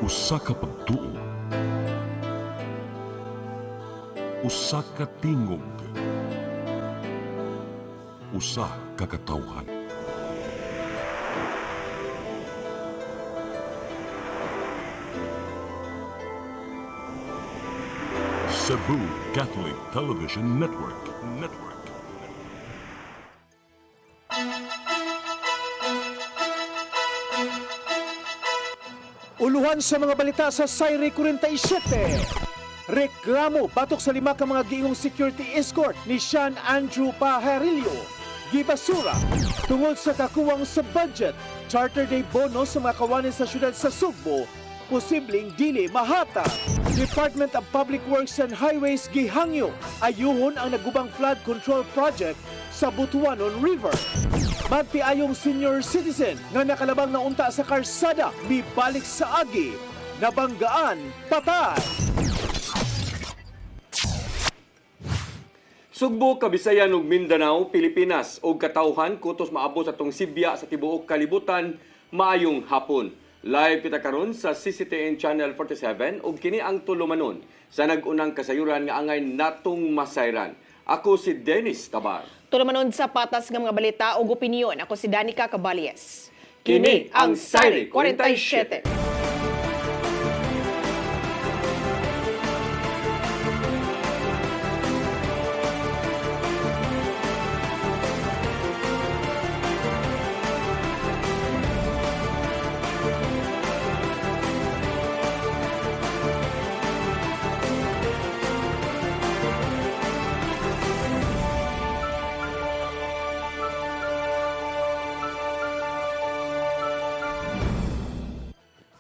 Usa ka pagtuo, usa ka tingog, usa ka katawhan. Cebu Catholic Television Network. Uluhan sa mga balita sa Sayre 47. Reklamo batok sa 5 ka mga giingong security escort ni Sean Andrew Pajarillo. Gibasura tungod sa kakuwang sa budget. Charter Day bonus sa mga kawanin sa syudad sa Sugbo. Posibleng dili mahata. Department of Public Works and Highways gihangyo ayuhon ang nagubang flood control project sa Butuanon River. Magtiayong senior citizen nga nakalabang na unta sa karsada mibalik sa agi. Nabanggaan, patay. Sugbo, Kabisayan ug Mindanao, Pilipinas ug katawhan kutos maabot sa tong Sibya sa tibuok kalibutan maayong hapon. Live kita karon sa CCTN Channel 47 ug kini ang tulumanon sa nag-unang kasayuran nga angay natong masayran. Ako si Dennis Tabar. Tulumanon sa patas ng mga balita o opinyon. Ako si Danica Caballes. Kini ang Sayre 47.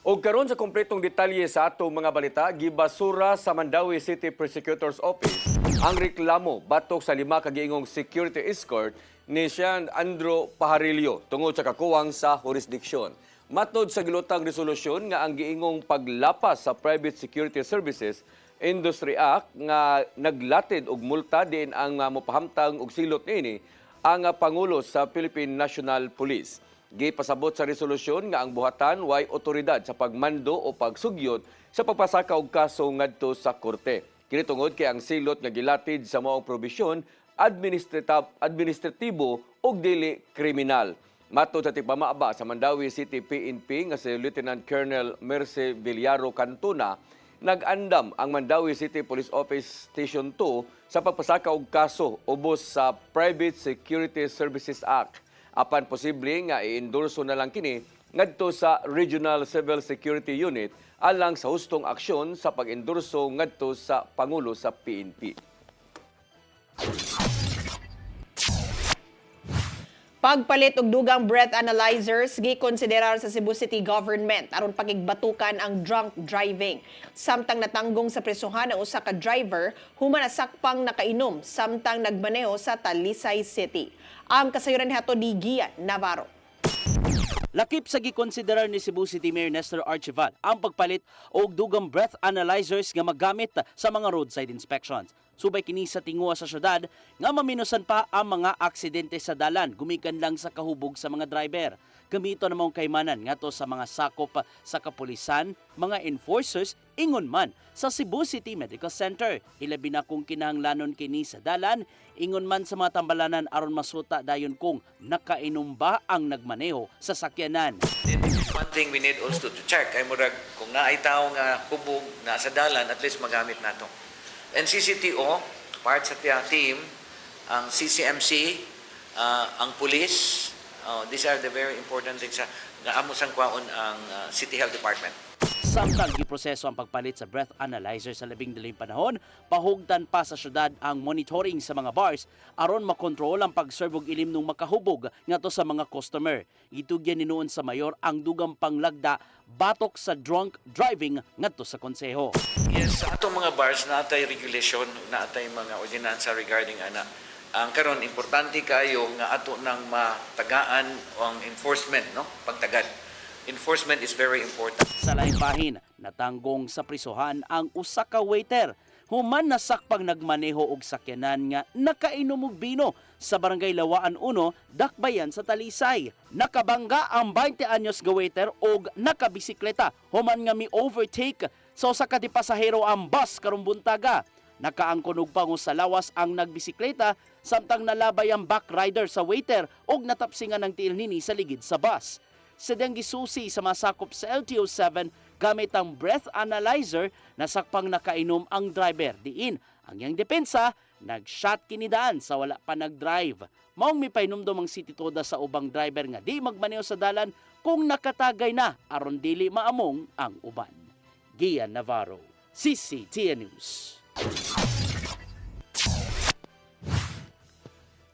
O karon sa kompletong detalye sa atong mga balita, gibasura sa Mandawi City Prosecutor's Office ang reklamo batok sa 5 ka giingong security escort ni Sean Andrew Pajarillo tungod sa kakuwang sa jurisdiksyon. Matod sa gilutang resolusyon nga ang giingong paglapas sa Private Security Services Industry Act nga naglatid og multa din ang mopahamtang og silot niini ang Pangulo sa Philippine National Police. Gipasabot sa resolusyon nga ang buhatan way otoridad sa pagmando o pagsugyot sa pagpasaka og kaso ngadto sa korte. Kini tungod kay ang silot nga gilatid sa maong probisyon administratibo ug dili kriminal. Matod sa tigpamaaba sa Mandawi City PNP nga si Lieutenant Colonel Merce Villaro Cantona, nag-andam ang Mandawi City Police Office Station 2 sa pagpasaka og kaso ubos sa Private Security Services Act. Apan posible nga i-endorso na lang kini ngadto sa Regional Civil Security Unit alang sa hustong aksyon sa pag-endorso ngadto sa Pangulo sa PNP. Pagpalit og dugang breath analyzers gikonsiderar sa Cebu City Government aron pakigbatukan ang drunk driving. Samtang natanggong sa presuhan ang usa ka driver human nasakpang nakainom samtang nagmaneho sa Talisay City. Ang kasayuran ni Hato ni Gian Navarro. Lakip sa gikonsiderar ni Cebu City Mayor Nestor Archival ang pagpalit og dugang breath analyzers nga magamit sa mga roadside inspections. Subay kini sa tingwa sa syudad nga maminusan pa ang mga aksidente sa dalan gumikan lang sa kahubog sa mga driver. Gamito namang kaymanan ngadto sa mga sakop sa kapulisan, mga enforcers ingon man sa Cebu City Medical Center. Ilabi na kung kinahanglanon kini sa dalan, ingon man sa mga tambalanan aron masuta dayon kung nakainom ba ang nagmaneho sa sakyanan. One thing we need also to check ay murag kung naay tao nga hubog na sa dalan, at least magamit nato. And CCTO, part sa team, ang CCMC, ang police, these are the very important things nga amo sang kwaon ang City Health Department. Samtang giproseso ang pagpalit sa breath analyzer sa labing daling panahon, pahugdan pa sa syudad ang monitoring sa mga bars aron makontrol ang pagserve og ilim nung makahubog ngadto sa mga customer. Gitugyan ni noon sa mayor ang dugang panglagda batok sa drunk driving ngadto sa konseho. Yes, sa atong mga bars natay regulation, natay mga ordinansa regarding ana. Ang karon importante kayo nga ato nang matagaan ang enforcement, no? Pagtagad. Enforcement is very important. Sa laing bahin, natanggong sa prisuhan ang usa ka waiter human nasakpang nagmaneho og sakyanan nga nakainom og bino sa barangay Lawaan 1, Dakbayan sa Talisay. Nakabangga ang 20 anyos nga waiter og nakabisikleta human nga mi-overtake sa usa ka pasahero ang bus karong buntaga. Nakaangkon og pangus sa lawas ang nagbisikleta samtang nalabay ang backrider sa waiter og natapsingan ng tiil nini sa ligid sa bus. Sadyang gisusi sa masakop sa LTO7 gamit ang breath analyzer, nasakpang nakainom ang driver. Diin, ang iyang depensa, nag-shot kinidaan sa wala pa nag-drive. Maong mipainumdom ang City Toda sa ubang driver nga di magmaneho sa dalan kung nakatagay na aron dili maamong ang uban. Gian Navarro, CCTN News.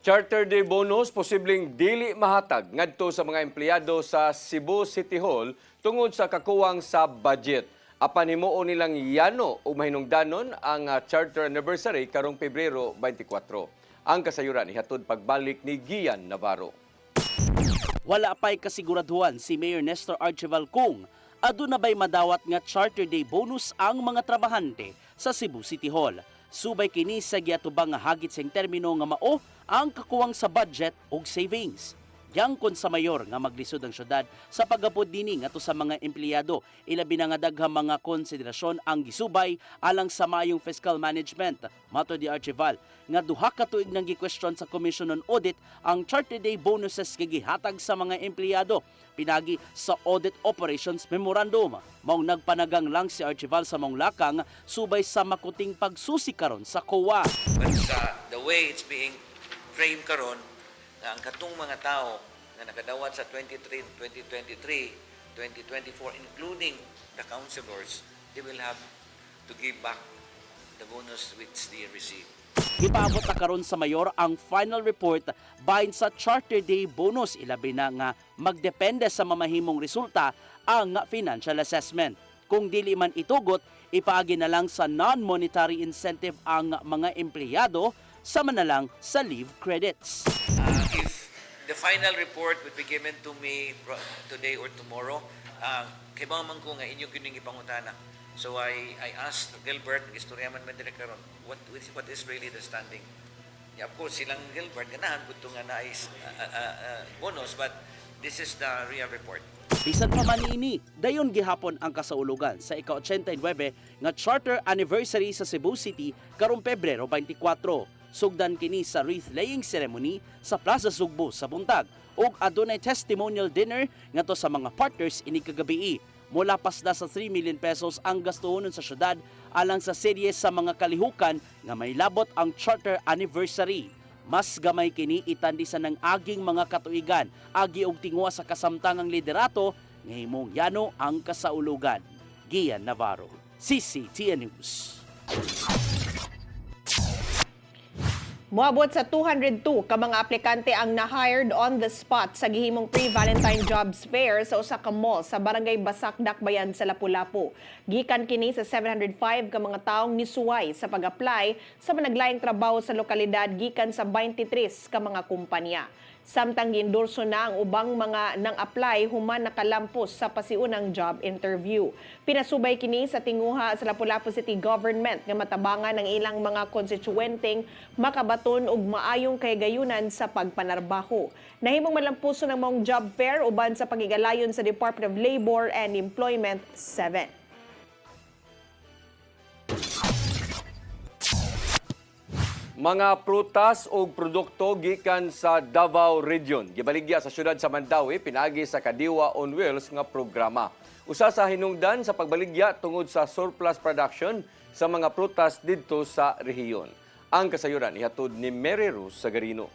Charter Day bonus posibleng dili mahatag ngadto sa mga empleyado sa Cebu City Hall tungod sa kakuwang sa budget. Apan himuo nilang yano o mahinungdanon ang charter anniversary karong Pebrero 24. Ang kasayuran ihatod pagbalik ni Gian Navarro. Wala pa'y kasiguraduhan si Mayor Nestor Archival kung aduna ba'y madawat nga Charter Day bonus ang mga trabahante sa Cebu City Hall. Subay kini sa giatubang nga hagit sing termino nga mao ang kakuwang sa budget ug savings. Yangkon sa mayor nga maglisod ang syudad sa pagapod dini ngadto sa mga empleyado, ilabi na nga daghang mga konsiderasyon ang gisubay alang sa maayong fiscal management. Mato di Archival nga duha ka tuig nang gi-question sa Commission on Audit ang Charter Day bonuses nga gihatag sa mga empleyado pinagi sa Audit Operations Memorandum. Maong nagpanagang lang si Archival sa mong lakang subay sa makuting pagsusi karon sa COA. But the way it's being framed karon, na ang katong mga tao na nakadawat sa 2023, 2024, including the councilors, they will have to give back the bonus which they received. Gipaabot na karon sa mayor ang final report bahin sa Charter Day bonus, ilabi na nga magdepende sa mamahimong resulta ang financial assessment. Kung dili man itugot, ipaagi na lang sa non-monetary incentive ang mga empleyado sama na lang sa leave credits. If the final report would be given to me today or tomorrow, kay man ko nga inyo kining ipangutana. So I asked Gilbert, istoryaman man dire karon, what is really the standing? Yeah, of course, silang Gilbert ganahan pud nga na is bonus, but this is the real report. Bisan pa man ini, dayon gihapon ang kasaulugan sa ika-89 nga Charter Anniversary sa Cebu City karong Pebrero 24. Sugdan kini sa wreath-laying ceremony sa Plaza Sugbo sa buntag ug adunay testimonial dinner ngadto sa mga partners ini kagabi. Mulapas na sa 3 million pesos ang gastuhonon sa syudad alang sa serye sa mga kalihukan nga may labot ang Charter Anniversary. Mas gamay kini itandisan ng aging mga katuigan, agi og tingwa sa kasamtangang liderato nga himong yano ang kasaulugan. Gian Navarro, CCTN News. Moabot sa 202 ka mga aplikante ang na-hired on the spot sa gihimong pre-Valentine Jobs Fair sa usa ka mall sa Barangay Basak, Dakbayan sa Lapu-Lapu. Gikan kini sa 705 ka mga taong nisuway sa pag-apply sa managlaing trabaho sa lokalidad gikan sa 23 ka mga kumpanya. Samtang giendorso na ang ubang mga nang-apply human nakalampos sa pasiunang job interview. Pinasubay kini sa tinguha sa Lapu-Lapu City Government nga matabangan ang ilang mga konstituenteng makabaton og maayong kahigayunan sa pagpanarbaho. Nahimong malampuso ng mong job fair uban sa pagigalayon sa Department of Labor and Employment 7. Mga prutas o produkto gikan sa Davao Region gibaligya sa syudad sa Mandawi pinagi sa Kadiwa on Wheels nga programa. Usa sa hinungdan sa pagbaligya tungod sa surplus production sa mga prutas didto sa rehiyon. Ang kasayuran ihatod ni Mary Rose Sagarino.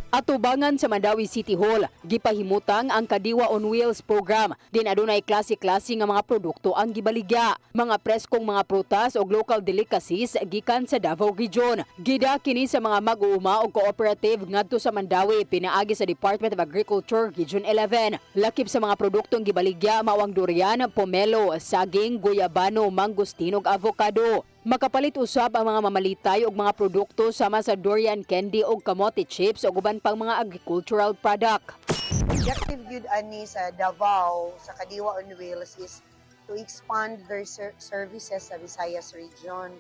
Atubangan sa Mandawi City Hall, gipahimutang ang Kadiwa on Wheels program. Din adunay klase-klase nga mga produkto ang gibaligya. Mga preskong mga prutas o local delicacies gikan sa Davao Region. Gida kini sa mga mag-uuma o cooperative ngadto sa Mandawi pinaagi sa Department of Agriculture Region 11. Lakip sa mga produktong gibaligya mao ang durian, pomelo, saging, guyabano, mangosteen ug avocado. Makapalit usab ang mga mamalitay ug mga produkto sama sa durian candy ug kamote chips ug uban pang mga agricultural product. Objective gyud ani sa Davao sa Kadiwa on Wheels is to expand their services sa Visayas region.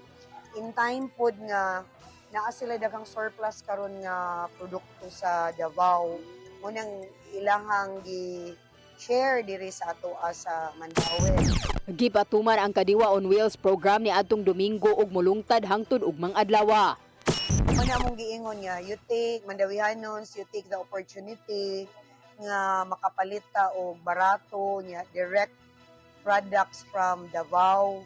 in time pod nga naa sila daghang surplus karon nga produkto sa Davao mo nang ilahang gi-share diri sa ato sa Mandaue. Gipatuman ang Kadiwa on Wheels program ni adtong Domingo ug molungtad hangtod ugmang adlaw. Mana mong giingon nga, you take, Mandawihanons, you take the opportunity nga makapalita og barato nya direct products from Davao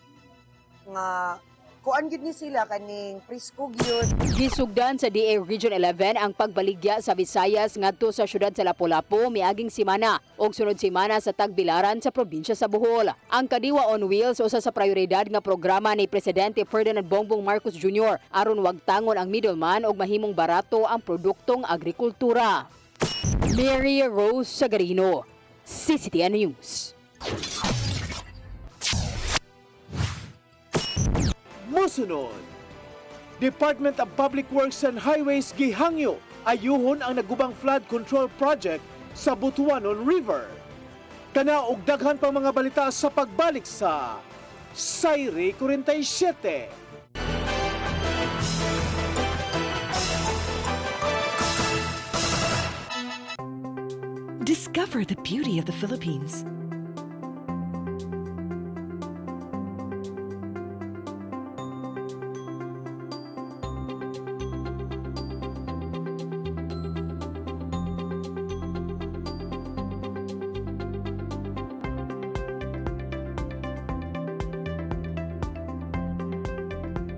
nga kuan gyud ni sila kaning presko gyud. Gisugdan sa DA Region 11 ang pagbaligya sa Visayas ngadto sa syudad sa Lapu-Lapu miaging semana ug sunod semana sa Tagbilaran sa probinsya sa Bohol. Ang Kadiwa on Wheels usa sa prioridad nga programa ni Presidente Ferdinand Bongbong Marcos Jr. aron wagtangon ang middleman ug mahimong barato ang produktong agrikultura. Mary Rose Sagarino, CCTN News. Musunod, Department of Public Works and Highways gihangyo ayuhon ang nagubang flood control project sa Butuanon River. Kana og daghan pa mga balita sa pagbalik sa Sayri 47. Discover the beauty of the Philippines.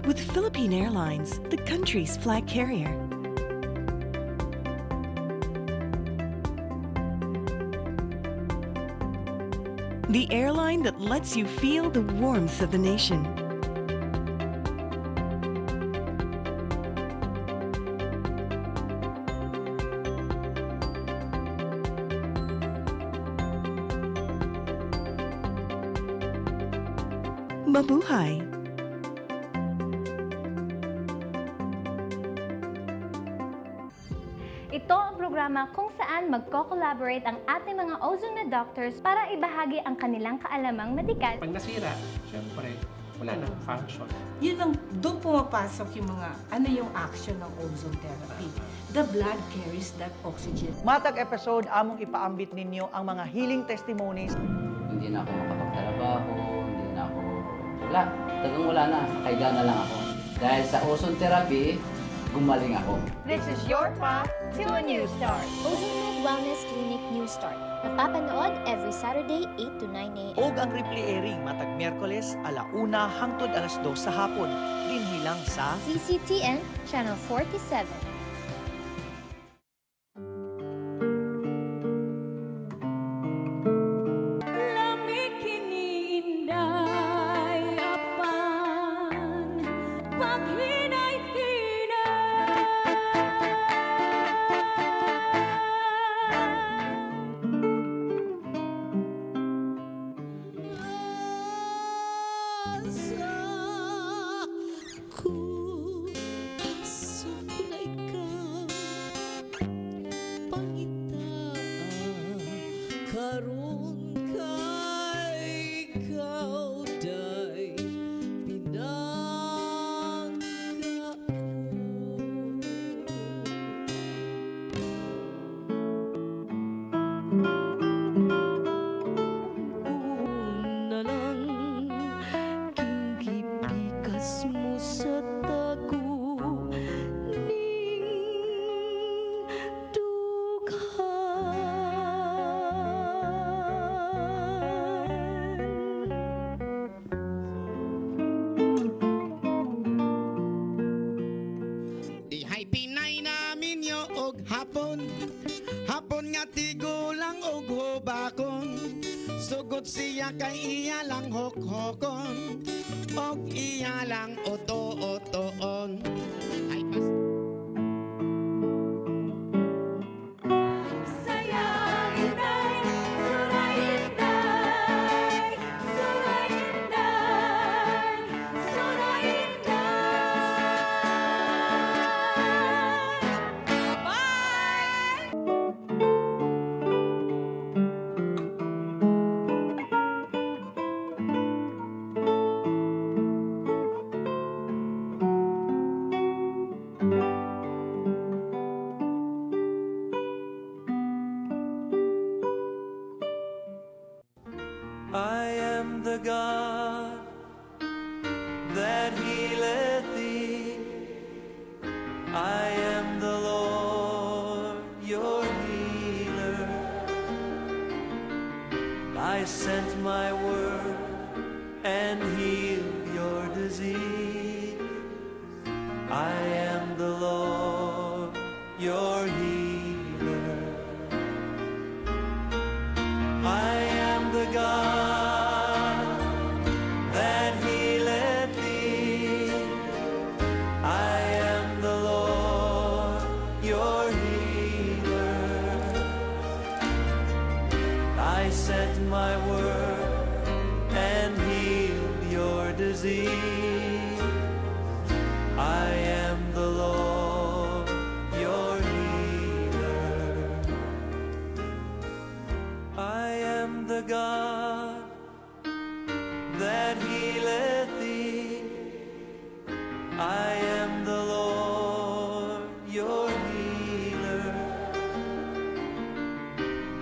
With Philippine Airlines, the country's flag carrier. The airline that lets you feel the warmth of the nation. Mabuhay! Ito ang programa kung saan magko-collaborate ang ating mga ozone na doctors para ibahagi ang kanilang kaalamang medikal. Pag nasira, syempre, wala nang function. Yun ang doon pumapasok yung mga ano yung action ng ozone therapy. The blood carries that oxygen. Matag episode, among ipaambit ninyo ang mga healing testimonies. Hindi na ako makapagtrabaho, hindi na ako... wala na, kaiga na lang ako. Dahil sa ozone therapy, gumaling ako. This is your path to a new start. Ozomed Wellness Clinic New Start. Mapapanood every Saturday 8 to 9 a.m. Og ang replay airing matag Miyerkules, 1:00 hangtod 2:00 sa hapon. Dinhi lang sa CCTN Channel 47. Hapon nga tigulang og hubakon, sugod siya kay iya lang hokhokon, og iya lang oto-otoon. Ay pas I am the Lord, your healer. I sent my word and healed your disease. I am the Lord, your healer. I am the God that healeth thee. I am the Lord, your healer. I sent my word and healed your disease. I am the Lord, your healer. I am the God that healeth thee. I am the Lord, your healer.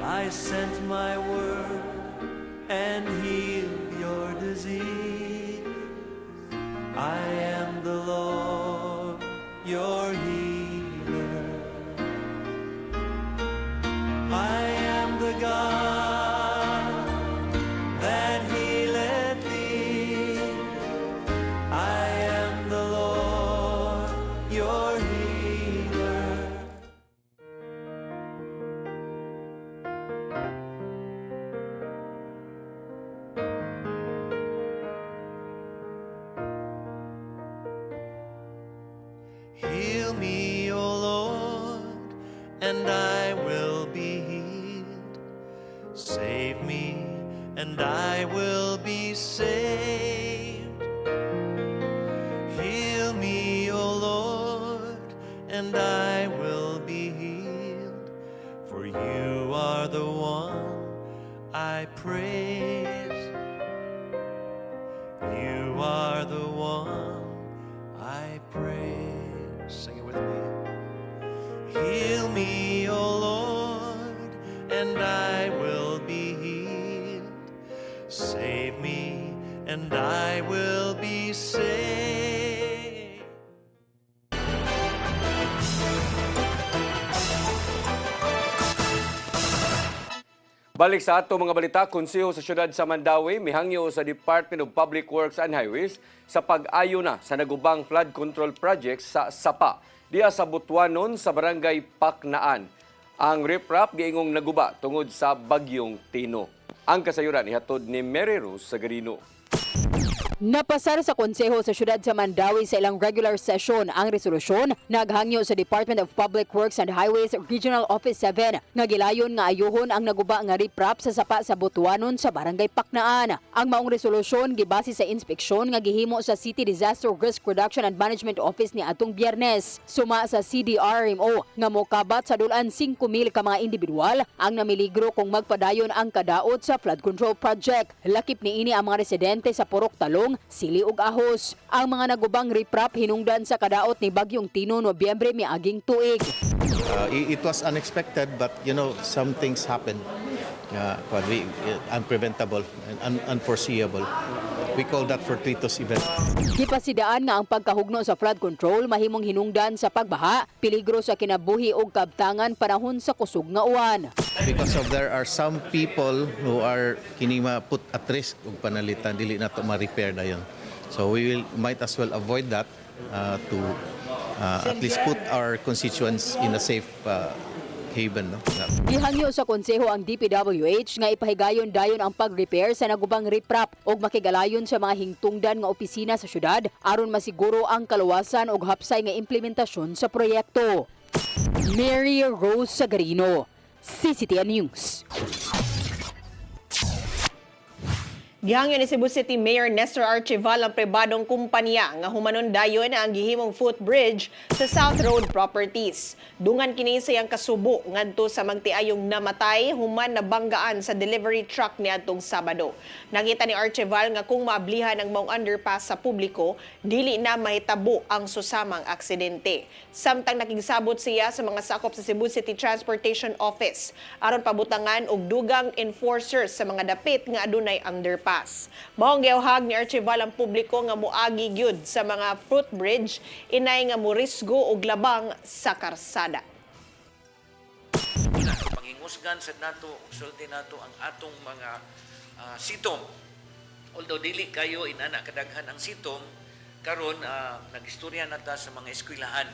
I sent my word and healed your disease. I am the Lord, your healer. I am the God that healeth thee. I am the Lord, your healer. Heal me, O Lord, and I will be healed. Save me, and I will be saved. Heal me, O Lord, and I will be healed. For you are the one I praise. You are the one I praise. Sing it with me. Heal me, O Lord, and I will be healed. Save me, and I will be saved. Balik sa ato mga balita, konseho sa syudad sa Mandawi mihangyo sa Department of Public Works and Highways sa pag-ayo na sa nagubang flood control projects sa Sapa diya sa Butuanon sa Barangay Paknaan. Ang riprap giingong naguba tungod sa bagyong Tino. Ang kasayuran ihatod ni Mary Rose Sagarino. Napasar sa konseho sa syudad sa Mandawi sa ilang regular session ang resolusyon naghangyo sa Department of Public Works and Highways Regional Office 7 nga gilayon nga ayuhon ang naguba nga riprap sa Sapa sa Butuanon sa Barangay Paknaan. Ang maong resolusyon gibase sa inspeksyon nga gihimo sa City Disaster Risk Reduction and Management Office ni atong Biyernes. Suma sa CDRMO nga mokabat sa dulan 5,000 ka mga individual ang namiligro kung magpadayon ang kadaot sa flood control project. Lakip niini ang mga residente sa Purok Talong, Sili ug Ahos. Ang mga nagubang riprap hinungdan sa kadaot ni Bagyong Tino Nobyembre miaging tuig. It was unexpected, but you know, some things happen. Unpreventable and unforeseeable. We call that fortuitous event. Gipasidaan nga ang pagkahugno sa flood control mahimong hinungdan sa pagbaha, peligro sa kinabuhi ug kabtangan panahon sa kusog nga uwan. Because of there are some people who are kinima put at risk ug panalitan dili nato ma-repair dayon. So we might as well avoid that to at least put our constituents in a safe haven. No? Gihangyo sa konseho ang DPWH nga ipahigayon dayon ang pag-repair sa nagubang riprap ug makigalayon sa mga hingtungdan nga opisina sa syudad aron masiguro ang kaluwasan ug hapsay nga implementasyon sa proyekto. Mary Rose Sagarino, CCTN News. Gihangyo ni Cebu City Mayor Nestor Archival ang pribadong kumpanya nga humanon dayon ang gihimong footbridge sa South Road Properties. Dungan kini sa iyang kasubo ngadto sa magtiayong namatay human na banggaan sa delivery truck niadtong Sabado. Nakita ni Archival nga kung maablihan ang maong underpass sa publiko, dili na mahitabo ang susamang aksidente. Samtang nakigsabot siya sa mga sakop sa Cebu City Transportation Office aron pabutangan og dugang enforcers sa mga dapit nga adunay underpass. overpass. Maong giawhag ni Archival ang publiko nga moagi gyud sa mga fruit bridge inay nga morisgo og labang sa karsada. Pangingusgan sa nato, sulti nato ang atong mga sitom. Although dili kayo inana kadaghan ang sitom, karon nagistorya nata sa mga eskwelahan.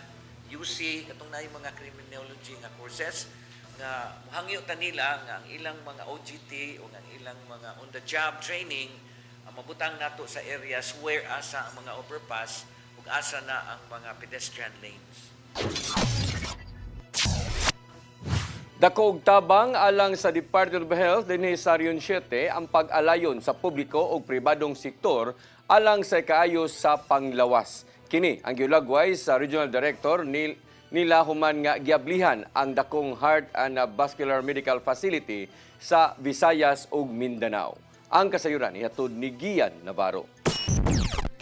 UC katong naay mga criminology nga courses nga hangyo ta nila nga ang ilang mga OJT o ang ilang mga on the job training mabutang nato sa areas where asa ang mga overpass ug asa na ang mga pedestrian lanes. Dako og tabang alang sa Department of Health dinhi sa Region 7 ang pag-alayon sa publiko o pribadong sektor alang sa kaayos sa panglawas. Kini ang giulagway sa Regional Director nila human nga giablihan ang dakong Heart and Vascular Medical Facility sa Visayas ug Mindanao. Ang kasayuran ihatod ni Gian Navarro.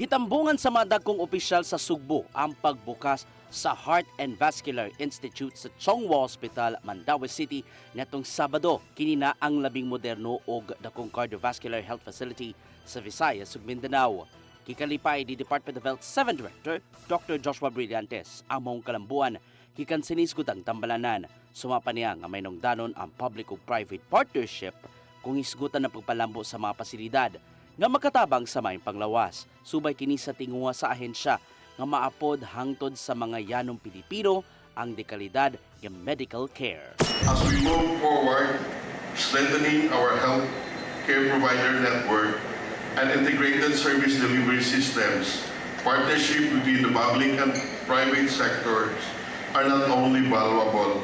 Gitambungan sa mga dagkong opisyal sa Sugbo ang pagbukas sa Heart and Vascular Institute sa Chongwa Hospital, Mandaue City netong Sabado. Kini na ang labing moderno og dakong cardiovascular health facility sa Visayas ug Mindanao. Kikalipay di Department of Health 7 Director Dr. Joshua Brillantes ang maong kalambuan gikan sinisgud ang tambalanan. Sumapa niya nga may nungdanon ang public ug private partnership kung isgutan ang pagpalambo sa mga pasilidad nga makatabang sa maayong panglawas. Subay kini sa tinguha sa ahensya nga maapod hangtod sa mga yanong Pilipino ang dekalidad ng medical care. As we move forward, strengthening our health care provider network and integrated service delivery systems, partnership between the public and private sectors are not only valuable,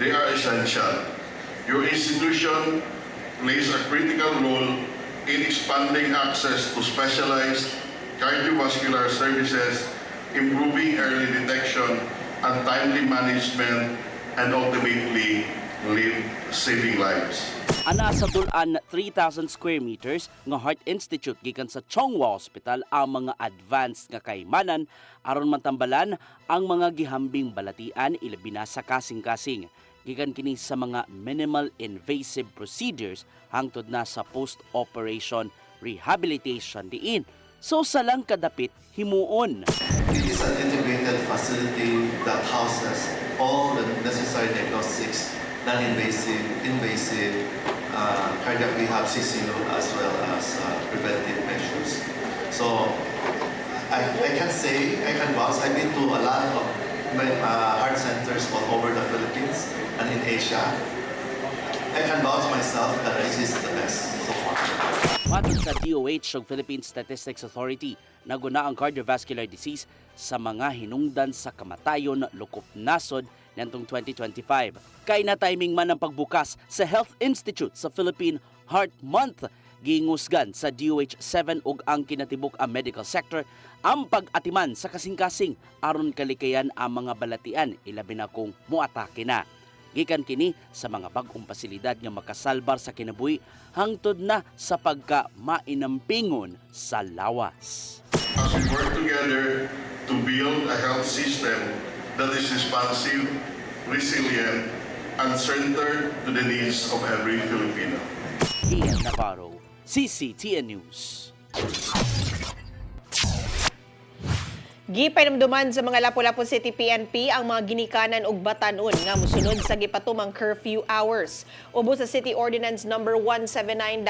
they are essential. Your institution plays a critical role in expanding access to specialized cardiovascular services, improving early detection and timely management, and ultimately saving lives. Ana sa dulan 3,000 square meters nga Heart Institute gikan sa Chongwa Hospital ang mga advanced nga kaymanan aron matambalan ang mga gihambing balatian ilabi na sa kasing-kasing. Gikan kini sa mga minimal invasive procedures hangtod na sa post-operation rehabilitation diin. So sa lang kadapit himuon. It is an integrated facility that houses all the necessary diagnostics, non-invasive, invasive, cardiac rehab, CCU, as well as preventive measures. So I can say, I can vouch, I've been to a lot of heart centers all over the Philippines and in Asia. I can vouch myself that this is the best so far. Matod sa DOH ug Philippine Statistics Authority, naguna ang cardiovascular disease sa mga hinungdan sa kamatayon lukop nasod nitong 2025. Kay na timing man ang pagbukas sa Health Institute sa Philippine Heart Month. Gingusgan sa DOH 7 ug ang kinatibuk ang medical sector ang pag-atiman sa kasing-kasing aron kalikayan ang mga balatian ilabi na kung muatake na. Gikan kini sa mga bag-ong pasilidad nga makasalbar sa kinabuhi hangtod na sa pagka-mainampingon sa lawas. As we work together to build a health system that is responsive, resilient, and centered to the needs of every Filipino. Ian Navarro, CCTN News. Gipainumduman sa mga Lapu-Lapu City PNP ang mga ginikanan ug batan-on nga mosunod sa gipatumang curfew hours. Ubos sa City Ordinance No. 179-2009,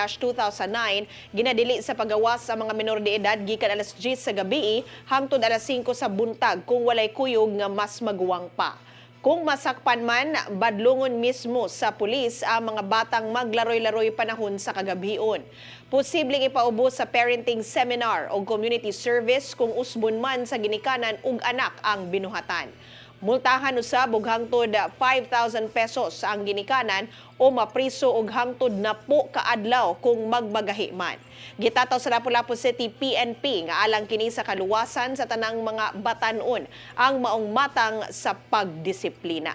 ginadili sa pagawas sa mga menor de edad gikan alas 10 sa gabi hangtod alas 5 sa buntag kung walay kuyog nga mas maguwang pa. Kung masakpan man, badlungon mismo sa pulis ang mga batang maglaroy-laroy panahon sa kagabion. Posibleng ipaubos sa parenting seminar o community service kung usbon man sa ginikanan ug anak ang binuhatan. Multahan usab og hangtod 5,000 pesos ang ginikanan o mapriso og hangtod 10 kaadlaw kung magbagahi man. Gitataw sa Lapu-Lapu City PNP nga alang kini sa kaluwasan sa tanang mga batan-on ang maong matang sa pagdisiplina.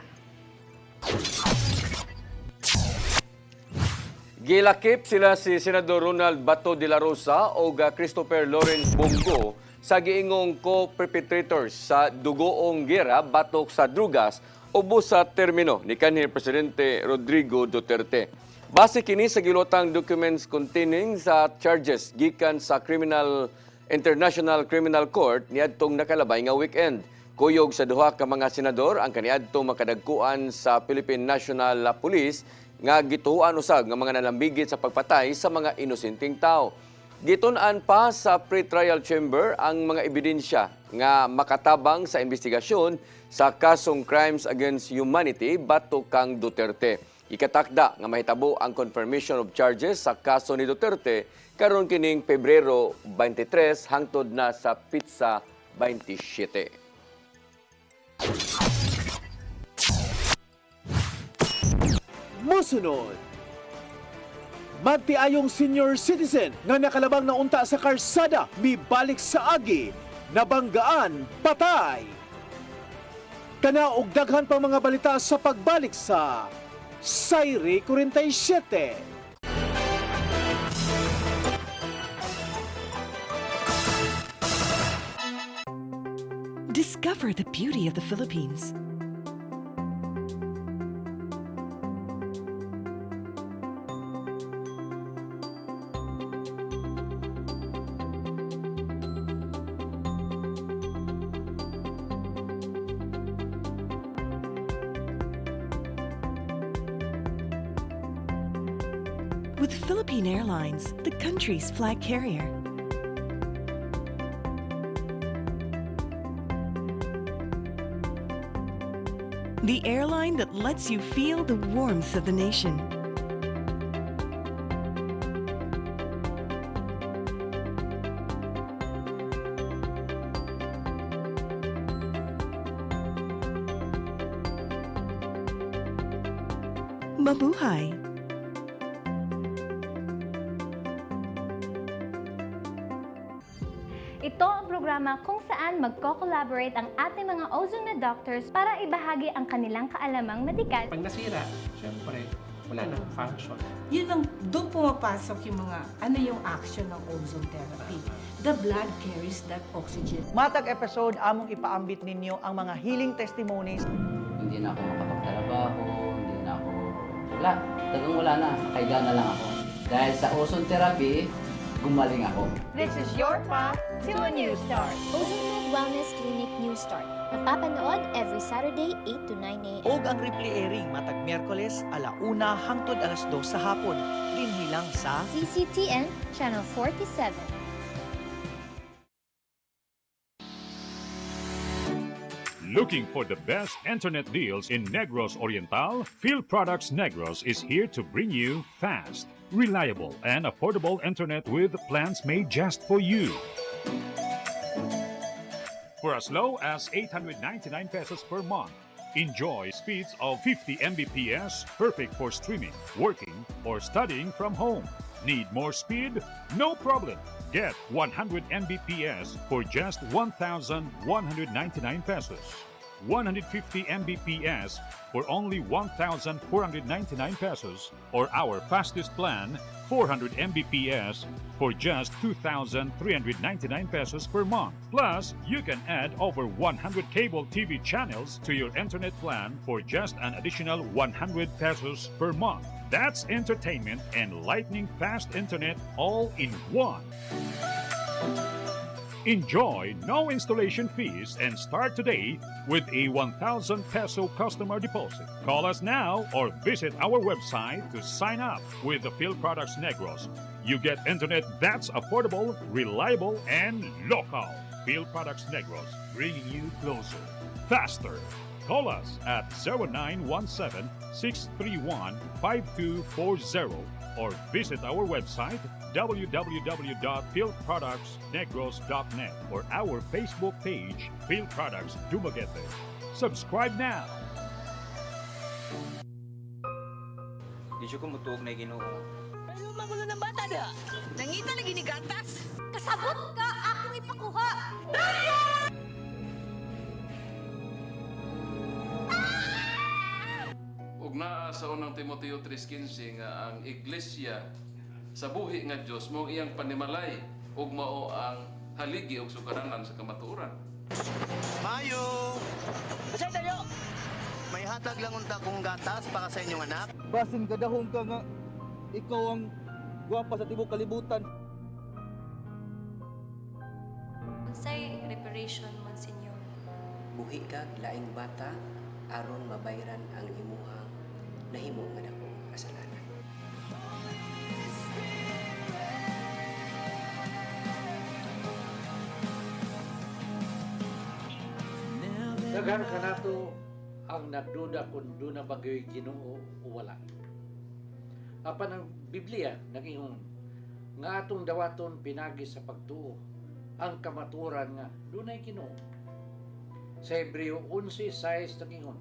Gilakip sila si Senador Ronald Bato de la Rosa o Christopher Lawrence Bongo sa giingong co-perpetrators sa dugoong gera batok sa drugas ubos sa termino ni kanhi Presidente Rodrigo Duterte. Base kini sa gilotang documents containing sa charges gikan sa International Criminal Court niadtong nakalabay nga weekend. Kuyog sa duha ka mga senador ang kaniadtong makadagkuan sa Philippine National Police nga gituan usab nga mga nalambigit sa pagpatay sa mga inosenteng tao. Gitun-an pa sa pre-trial chamber ang mga ebidensya nga makatabang sa investigasyon sa kasong crimes against humanity batok kang Duterte. Ikatakda nga mahitabo ang confirmation of charges sa kaso ni Duterte karon kining Pebrero 23 hangtod na sa Pitsa 27. Musunod, magtiayong senior citizen nga nakalabang na unta sa karsada mibalik sa agi, nabanggaan, patay. Kana og daghan pa mga balita sa pagbalik sa Sayri 47. Discover the beauty of the Philippines. With Philippine Airlines, the country's flag carrier. The airline that lets you feel the warmth of the nation. Mabuhay! Ito ang programa kung saan magko-collaborate ang ating mga ozone na doctors para ibahagi ang kanilang kaalamang medikal. Pag nasira, syempre, wala nang function. Yun ang, doon pumapasok yung mga, ano yung action ng ozone therapy. The blood carries that oxygen. Matag episode, among ipaambit ninyo ang mga healing testimonies. Hindi na ako makapagtrabaho, hindi na ako... wala na, kaiga na lang ako. Dahil sa ozone therapy, gumaling ako. This is your path to a new start. Ozomed Wellness Clinic New Start. Mapapanood every Saturday 8 to 9 a.m. Og ang replay airing matag Miyerkules, 1:00 hangtod 2:00 sa hapon. Dinhilang sa CCTN Channel 47. Looking for the best internet deals in Negros Oriental? Field Products Negros is here to bring you fast, reliable, and affordable internet with plans made just for you. For as low as 899 pesos per month, enjoy speeds of 50 Mbps, perfect for streaming, working, or studying from home. Need more speed? No problem. Get 100 Mbps for just 1,199 pesos. 150 Mbps for only 1,499 pesos, or our fastest plan, 400 Mbps for just 2,399 pesos per month. Plus, you can add over 100 cable TV channels to your internet plan for just an additional 100 pesos per month. That's entertainment and lightning fast internet all in one. Enjoy no installation fees and start today with a 1,000 peso customer deposit. Call us now or visit our website to sign up with the Field Products Negros. You get internet that's affordable, reliable, and local. Field Products Negros, bringing you closer, faster. Call us at 0917-631-5240 or visit our website www.fieldproductsnegros.net or our Facebook page, Field Products Dumaguete. Subscribe now! Di siya kumutuog na Ginoo. Pero magulo ng bata na! Nangita lagi ni gatas! Kasabot ka! Akong ipakuha! Ug naa sa unang Timoteo 3:15 nga ang iglesia sa buhi nga Dios mao iyang panimalay ug mao ang haligi ug sukaranan sa kamatuoran. Mayo! Basay tayo! May hatag lang unta kong gatas para sa inyong anak. Basin kadahong ka nga ikaw ang gwapa sa tibok kalibutan. Unsay reparation, Monsignor? Buhi ka laing bata aron mabayran ang imuhang nahimo nga dakong kasalanan. Daghan ka nato ang nagduda kung doon na bagay Ginoo o wala. Apan ang Biblia nag-ingon nga atong dawaton pinagi sa pagtuo ang kamaturan nga dunay Ginoo. Sa Hebreo 11:6 nag-ingon,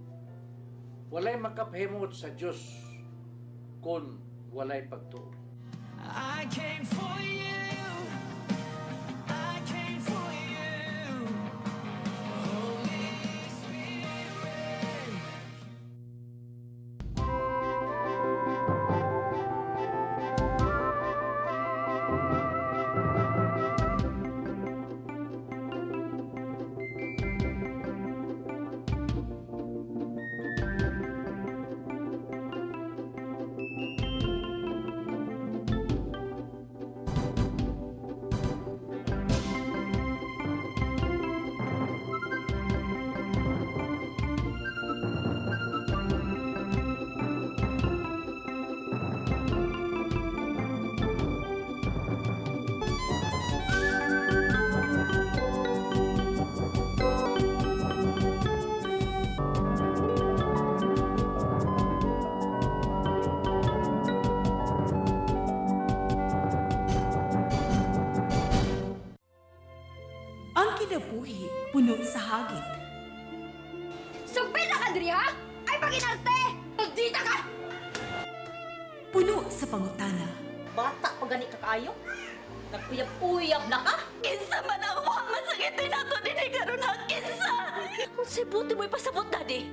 walay makapahimot sa Dios kung walay pagtuo. I came for you. I came for you. Holy Spirit. Ang kinabuhi, puno sa hagit. Sugpil na ka, Dri, ha? Ay, paginarte! Magdita ka! Puno sa pangutana. Bata pa gani ka kayo? Nagpuyab-uyab na ka? Kinsa man ang mukhang masakitin nato din ay karoon ha? Kinsa! Kung sibuti mo'y pasabot, Daddy.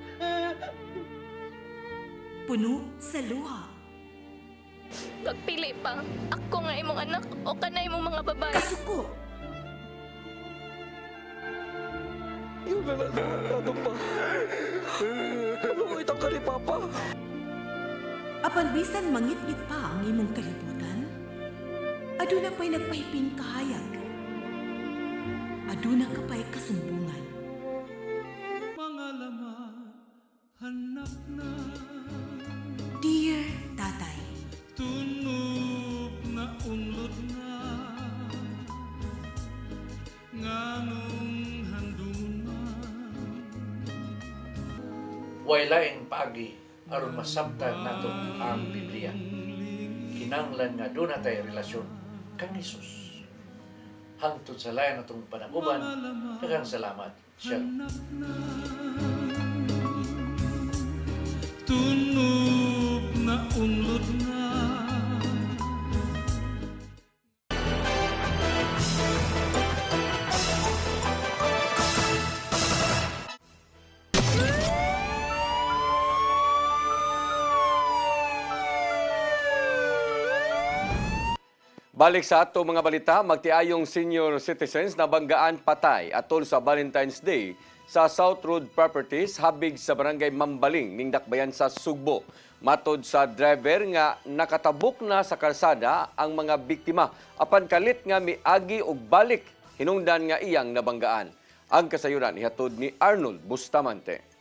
Puno sa luha. Pagpili pa, ako nga imong anak o kanay imong mga babae. Kasuko. Yung nananado pa. Ano itang ka ni Papa? Apan bisan mangit-ngit pa ang imong kalibutan, aduna pa'y nagpahiping kahayag. Aduna ka pa'y kasumbungan. Mga laman, hanap na. Dear Tatay, Tunog na unlod na. Nganong handungan. Way laing paagi aron masabtan nato ang Biblia. Kinahanglan nga doon natay relasyon kang Hesus. Hangtod sa layan natong panaguban, daghang salamat. Shalom. Tunog na unlod na. Balik sa ato mga balita, magtiayong senior citizens na banggaan patay atol sa Valentine's Day sa South Road Properties habig sa barangay Mambaling ning dakbayan sa Sugbo. Matod sa driver nga nakatabok na sa kalsada ang mga biktima apan kalit nga miagi og balik hinungdan nga iyang nabanggaan. Ang kasayuran ihatod ni Arnold Bustamante.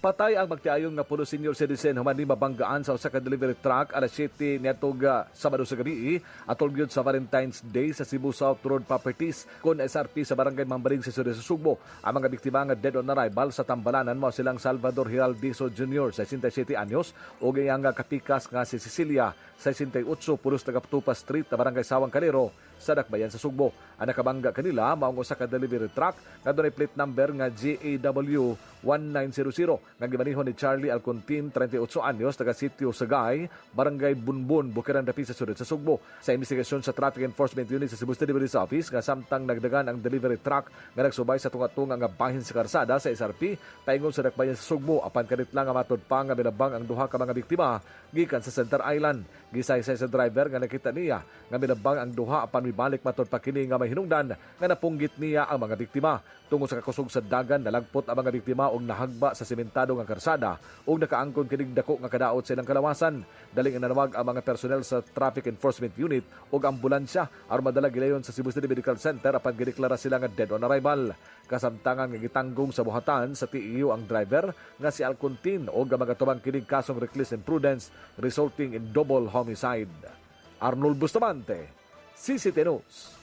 Patay ang magtiayong nga puno senior citizen human ni mabanggaan sa usa ka delivery truck alas 7 niadtong Sabado sa gabi atol gyud sa Valentine's Day sa Cebu South Road Properties kon SRP sa barangay Mambaling sa Sugbo. Ang mga biktima nga dead on arrival sa tambalanan mao silang Salvador Hiraldizo Jr. 67 anyos ug iyang kapikas nga si Cecilia 68 pulos taga Tupa Street na barangay Sawang Calero sa dakbayan sa Sugbo. Ang nakabangga kanila maong usa ka delivery truck nga dunay plate number nga GAW 1900 nga gimanihon ni Charlie Alcontin 38 anyos taga Sitio Sagay, barangay Bunbun, Bukiran Dapi sa Sudod sa Sugbo. Sa investigasyon sa Traffic Enforcement Unit sa Cebu City Police Office nga samtang nagdagan ang delivery truck nga nagsubay sa tunga-tunga nga bahin sa karsada sa SRP paingon sa dakbayan sa Sugbo apan kadit lang nga matod pa nga binabang ang duha ka mga biktima gikan sa Center Island. Gisaysay sa driver nga nakita niya nga binabang ang duha apan mibalik matod pa kini nga mahinungdan nga napunggit niya ang mga biktima. Tungod sa kakusog sa dagan, nalagpot ang mga biktima og nahagba sa sementado nga karsada ug nakaangkon kining dako nga kadaot sa ilang kalawasan. Daling nanawag ang mga personnel sa Traffic Enforcement Unit ug ambulansya aron madala gilayon sa Cebu City Medical Center apan gideklara sila nga dead on arrival. Kasamtangan nga gitanggong sa buhatan sa TEU ang driver nga si Alcontin ug ang mga tubang kining kasong reckless imprudence resulting in double homicide. Arnold Bustamante, CCT News.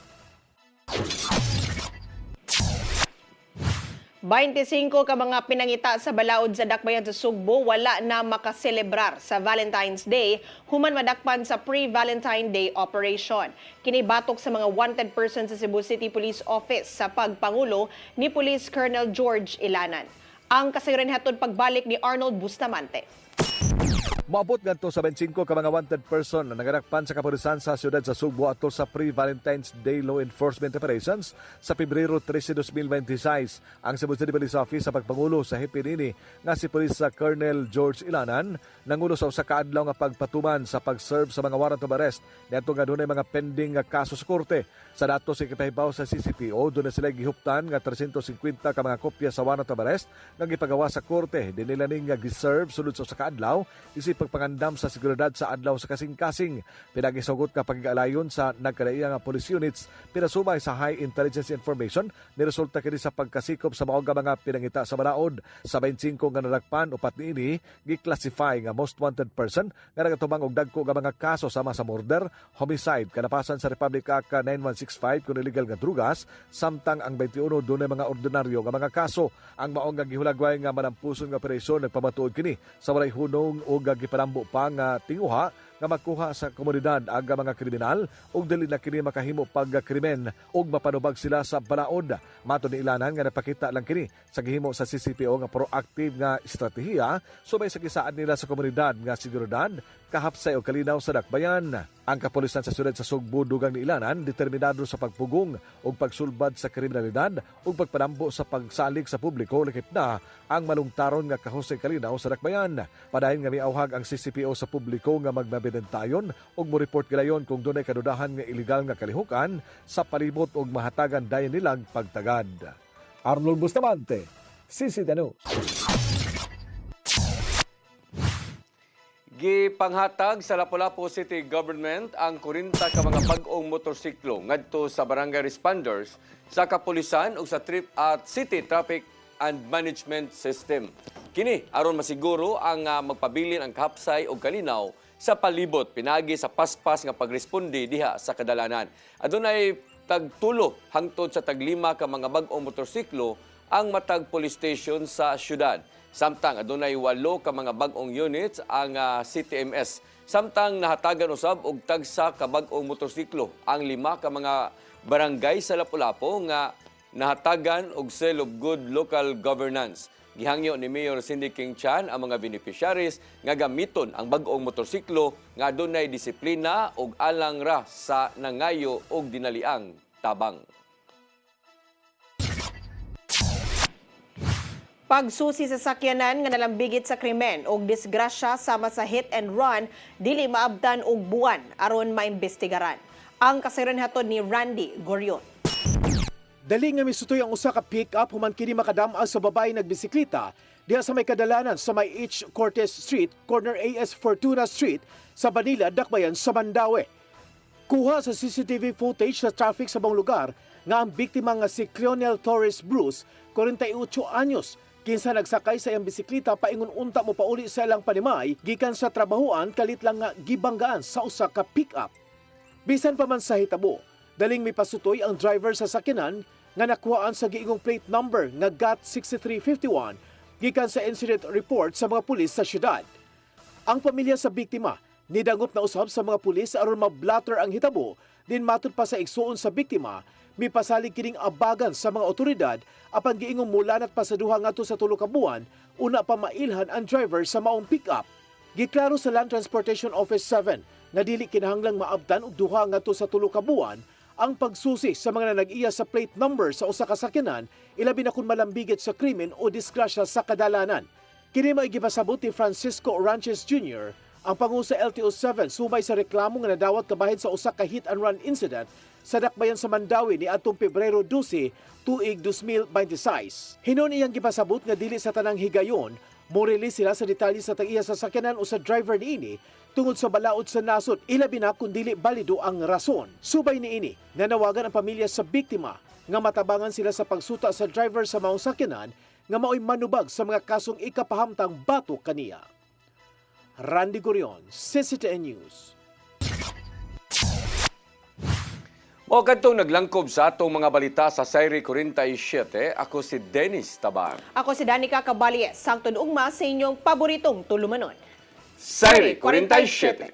25 ka mga pinangita sa balaod sa dakbayan sa Sugbo wala na makaselebrar sa Valentine's Day human madakpan sa pre-Valentine Day operation. Kini batok sa mga wanted person sa Cebu City Police Office sa pagpangulo ni Police Colonel George Ilanan. Ang kasayuran hatod pagbalik ni Arnold Bustamante. Maabot ngadto sa 25 ka mga wanted person na nagadakpan sa kapulisan sa siyudad sa Sugbo atol sa pre-Valentine's Day Law Enforcement Operations sa Pebrero 13, 2026. Ang Cebu City Police Office sa pagpangulo sa hipinini nga si Police Colonel George Ilanan nangulo sa usa ka adlaw nga pagpatuman sa pag-serve sa mga warrant of arrest niadto nga dunay mga pending nga kaso sa korte. Sa datos sa ikipahibaw sa CCPO, doon na sila gihuptan nga 350 ka mga kopya sa warrant of arrest nga gipagawa sa korte. Di nila ning giserve sulod sa usa ka adlaw isip pagpangandam sa seguridad sa adlaw sa kasing-kasing. Pinagisugot nga pag-aalayon sa nagkadaiya nga police units pinasumay sa high intelligence information ni resulta kini sa pagkasikop sa maong mga pinangita sa balaod. Sa 25 nga nadakpan upat niini gi-classify nga most wanted person nga nagatubang og dagko nga mga kaso sama sa murder, homicide, kanapasan sa Republic Act 9165 kun illegal nga drugas, samtang ang 21 dunay mga ordinaryo nga mga kaso. Ang maong nga gihulagway nga manampuson nga operasyon nagpamatuod kini sa walay hunong o giparambo pa nga tinguha nga makuha sa komunidad ang mga kriminal ug dili na kini makahimo pagkrimen ug mapanubag sila sa balaod. Mato ni Ilanan nga napakita lang kini sa gihimo sa CCPO nga proactive nga estratehiya subay sa gisaad nila sa komunidad nga seguridad, kahapsay o kalinaw sa dakbayan. Ang kapulisan sa siyudad sa Sugbo dugang ni Ilanan determinado sa pagpugong ug pagsulbad sa kriminalidad ug pagpanambo sa pagsalig sa publiko likit na ang malungtaron nga kahusay kalinaw sa dakbayan. Padayon nga miauhag ang CCPO sa publiko nga magbabidentayon ug mo-report gilayon kung dunay kadudahan nga illegal nga kalihukan sa palibot ug mahatagan dayon nilang pagtagad. Arnold Bustamante, CCT News. Gipanghatag sa Lapu-Lapu City Government ang 40 ka mga bag-ong motorsiklo ngadto sa barangay responders sa kapulisan ug sa City Traffic and Management System. Kini aron masiguro ang magpabilin ang kahapsay ug kalinaw sa palibot pinagi sa paspas nga pagresponde diha sa kadalanan. Adunay tagtulo hangtod sa taglima ka mga bag-ong motorsiklo ang matag police station sa syudad. Samtang adunay 8 ka mga bag-ong units ang CTMS. Samtang nahatagan usab og tagsa ka bag-ong motorsiklo ang 5 ka mga barangay sa Lapu-Lapu nga nahatagan og seal of good local governance. Gihangyo ni Mayor Cindy King Chan ang mga beneficiaries nga gamiton ang bag-ong motorsiklo nga adunay disiplina ug alang ra sa nangayo og dinaliang tabang. Pagsusi sa sakyanan nga nalambigit sa krimen o disgrasya sama sa hit and run, dili maabdan og buwan aron maimbestigaran. Ang kasayuran hatod ni Randy Gorion. Dali nga misutoy ang usa ka pick-up human kini makadam-ang sa babae nagbisikleta diha sa may kadalanan sa may H. Cortez Street, corner AS Fortuna Street sa Manila, Dakbayan sa Mandaue. Kuha sa CCTV footage sa traffic sa bang lugar nga ang biktima nga si Cleonel Torres Bruce, 48 anyos, kinsa nagsakay sa iyang bisikleta paingon unta mo pauli sa ilang panimay gikan sa trabahoan kalit lang nga gibanggaan sa usa ka pick-up. Bisan pa man sa hitabo, daling mipasutoy ang driver sa sakyanan nga nakuhaan sa giingong plate number nga GAT 6351 gikan sa incident report sa mga pulis sa syudad. Ang pamilya sa biktima nidangop na usab sa mga pulis aron mablatter ang hitabo, din matud pa sa igsuon sa biktima mipasalig kining abagan sa mga otoridad apan giingong mulanat pa sa duha ngadto sa 3 ka buwan una pa mailhan ang driver sa maong pick-up. Giklaro sa Land Transportation Office 7 nga dili kinahanglang maabtan og duha ngadto sa 3 ka buwan ang pagsusi sa mga nag-iya sa plate number sa usa ka sakyanan ilabi na kun malambigit sa krimen o disgrasya sa kadalanan. Kini mao gipasabot ni Francisco Oranches Jr., Ang pangu sa LTO-7 sumay sa reklamo nga nadawat kabahin sa usa ka hit and run incident sa dakbayan sa Mandawi ni atong Pebrero 12, tuig 2026. Hinon iyang gipasabot nga dili sa tanang higayon, mo-release sila sa detalye sa tag-iya sa sakyanan o sa driver niini tungod sa balaod sa nasod, ilabi na kung dili balido ang rason. Subay niini, nanawagan ang pamilya sa biktima nga matabangan sila sa pagsuta sa driver sa maong sakyanan nga mao'y manubag sa mga kasong ikapahamtang batok kaniya. Randy Gurion, CCTN News. O kadtong naglangkob sa atong mga balita sa Sayri 47, ako si Dennis Taban. Ako si Danica Caballes, sangtod ugma sa inyong paboritong tulumanon. Sayri 47.